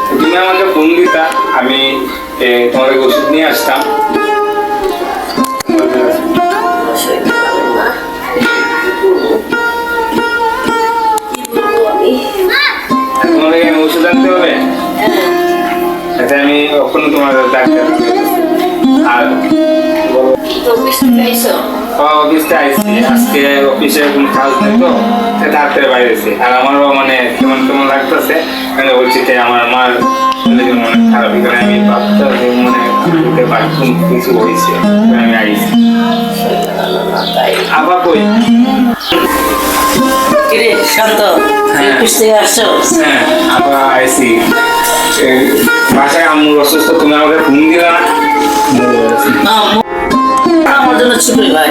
তুমি আমাকে ফোন দিতা, আমি তোমার ওষুধ নিয়ে আসতাম। তোমাকে আমি ওষুধ আনতে হবে, আচ্ছা আমি কখনো তোমার ডাক্তার আর অফিসে আইসি আজকে, অফিসে কোনো কাজ নেই তো ডাক্তারের বাইরে আছি। আর আমারও মানে কেমন কেমন লাগতেছে, মানে বলছি যে আমার মার মনে খারাপ, এখানে আমি ভাবতে মনে করতে পারি কিছু হয়েছে, আমি আইসি। আবার কই কিরে শান্ত, অফিস থেকে আসছো? হ্যাঁ আবার আইসি। বাসায় আম্মুর অসুস্থ, তুমি আমাকে ফোন দিলা না? আমার জন্য ছুটি ভাই,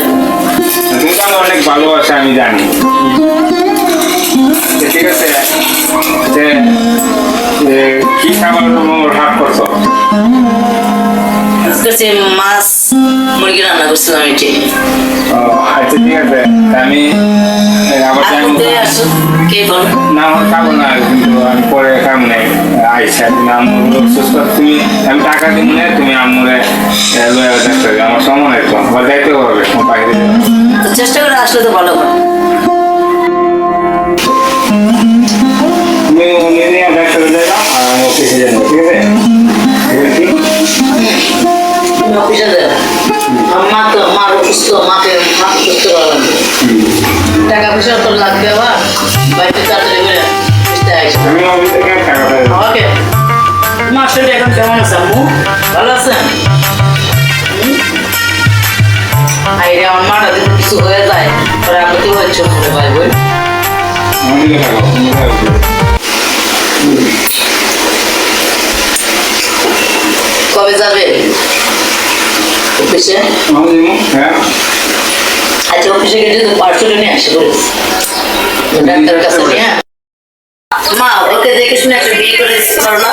তুমি তো আমার অনেক ভালোবাসা আমি জানি। ঠিক আছে, কি খাবার ভাগ করছো? আজকে মাছ মুরগি রান্না করছিলাম এটি। আচ্ছা ঠিক আছে, আমি না আমার খাবো না, কিন্তু আমি পরে খাবো না। আইসা তুমি আম্মুর অসুস্থ, আমি টাকা দিব না, তুমি আম্মুরে লয়ে দেখতে হবে। আমার সময় নেই তো, আমার যাইতে হবে বাইরে। চেষ্টা করে আসলে তো ভালো হয়। তুমি নিয়ে ডাক্তারে যাও আর আমি অফিসে যাবো, ঠিক আছে? তুমি অফিসে যাও, মা তো মার অসুস্থ, মাকে সুস্থ করা লাগবে, টাকা পয়সা তো লাগবে, আবার বাড়িতে তাড়াতাড়ি করে আমি অফিস থেকে টাকাটা ওকে। তোমার শরীর এখন কেমন আছে আম্মু? ভালো আছেন? আইরে আমার মাটা যদি কিছু হয়ে যায় পরে আপত্তি হচ্ছে মনে ভাই বই। আমাকে টাকা কবে যাবে অফিসে? হ্যাঁ আচ্ছা অফিসে গিয়ে যদি পার্সেলে নিয়ে আসে বলিস ডাক্তারের কাছে নিয়ে। মা ওকে দেখে শুনে একটা বিয়ে করে দিতে পারো না?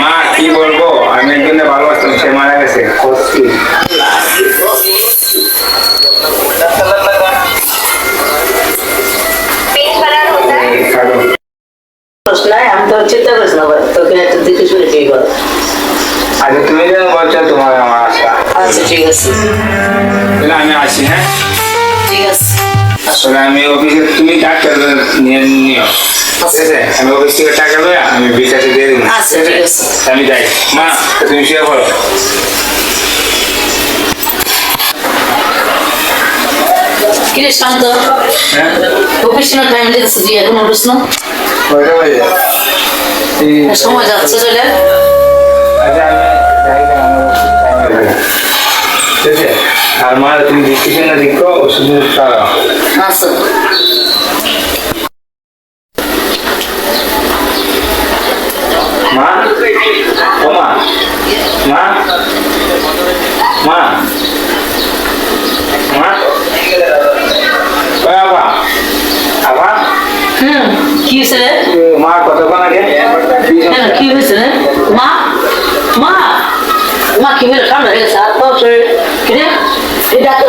মা কি বলবো, আমি একজনে ভালোবাসতাম, সে মারা গেছে। আমি তো চিন্তা করিস না ভাই, তোকে একটা দেখে শুনে বিয়ে করো। আচ্ছা তুমি যেন বলছো তোমার আমার আশা। আচ্ছা ঠিক আছে, আমি আসি। হ্যাঁ ঠিক আছে আসলে আমি অফিসে, তুমি ডাক্তার নিয়ে নিও, ঠিক আছে? আমি অফিস থেকে টাকা লইয়া আমি বিকাশে দিয়ে দিব। আচ্ছা ঠিক আছে, আমি যাই। মা তুমি শুয়ে পড়ো। কিরে শান্ত, হ্যাঁ প্রফেশনাল টাইম দিতেছি তুই এখন উঠিস না? কয়টা বাজে? সময় যাচ্ছে চলে। আচ্ছা আমি যাই না, আমার টাইম লাগে, ঠিক আছে? আর মা তুমি ডিসিশন না দেখো, ওষুধ খাওয়া। আচ্ছা মা ও মা, মা মা মা আবা আবা, কি হয়েছে রে? মা কতক্ষণ আগে কি হয়েছে রে? মা মা মা কি হয়ে ঠান্ডা হয়ে গেছে? আর তো কিরে এই ডাক্তার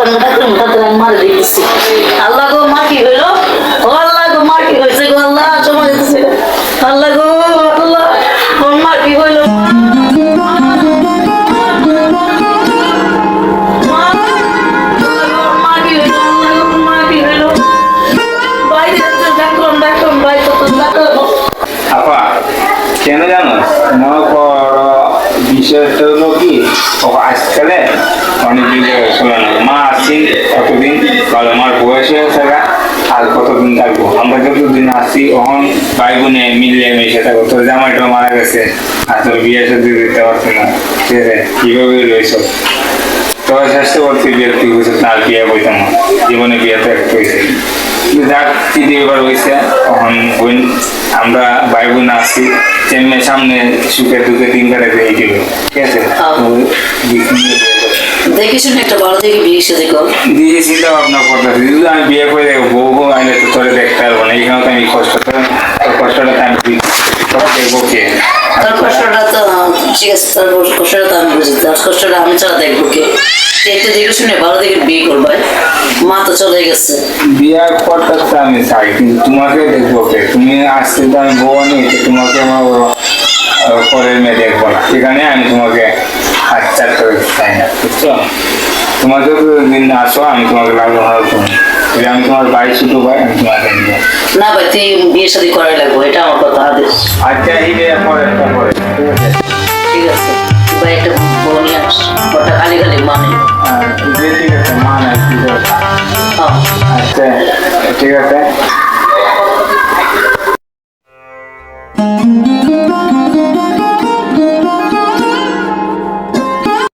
মারা দিয়েছি। আল্লাহ গো মা কি হইলো? ও আল্লাহ গো মা কি হয়েছে গো? আল্লাহ সময় দিতেছে। আল্লাহ গো আল্লাহ, ওর মা কি হইলো? আপা কেন জানো, মনে করো বিষয়টা হলো কি, আজকালে অনেক দিন শোনো না, মা আসছি কতদিন, বলো মার বয়স হয়েছে আর কতদিন থাকবো। আমরা যতদিন আসছি তখন ভাই বোনে মিলে মিশে থাকবো। তোর জামাইটা মারা গেছে আর তোর বিয়ে সাথে দিতে পারছে না, ঠিক আছে? কিভাবে রয়েছ তোর চেষ্টা করছি, বিয়ে তুই হয়েছে তার বিয়ে বইতাম না, জীবনে বিয়েতে একটা হয়েছে। যাক দিদি এবার হয়েছে, তখন বোন আমরা ভাই বোন আসছি, তেমনি সামনে সুখে দুঃখে দিন কাটাতে এইগুলো, ঠিক আছে? দেখে শুনে একটা বড় দেখে বিয়ে সাথে কর দিয়ে চিন্তা ভাবনা করতেছি, যদি আমি বিয়ে করে বউ বউ আইলে তো তোরে দেখতে পারবো না, এইখানে তো আমি কষ্টটা আমি তখন দেখবো কে। তোর কষ্টটা তো ঠিক আছে, তোর কষ্টটা তো আমি বুঝি, তোর কষ্টটা আমি ছাড়া দেখবো কে? একটু দেখে শুনে ভালো দেখে বিয়ে করবাই, মা তো চলে গেছে। বিয়ার পরটা তো আমি চাই, কিন্তু তোমাকে দেখবো কে? তুমি আসতে তো আমি বউ নেই, তো তোমাকে আমার পরের মেয়ে দেখবো না, সেখানে আমি তোমাকে হাতচার করে চাই না, বুঝছো? তোমাকে দিন আসো, আমি তোমাকে লাগলো ভালো করি। আমি তোমার বাড়ি ছোট ভাই, আমি তোমাকে নিয়ে। না ভাই, তুই বিয়ে শাদী করাই লাগবো, এটা আমার কথা আদেশ। আচ্ছা এই বিয়ে পরে একটা পরে, ঠিক আছে? ঠিক আছে, ভাই একটা বউ নিয়ে আস, ওটা খালি খালি মানে। যে ঠিক আছে, মা নাই কি করবো? হ্যাঁ। আচ্ছা ঠিক আছে।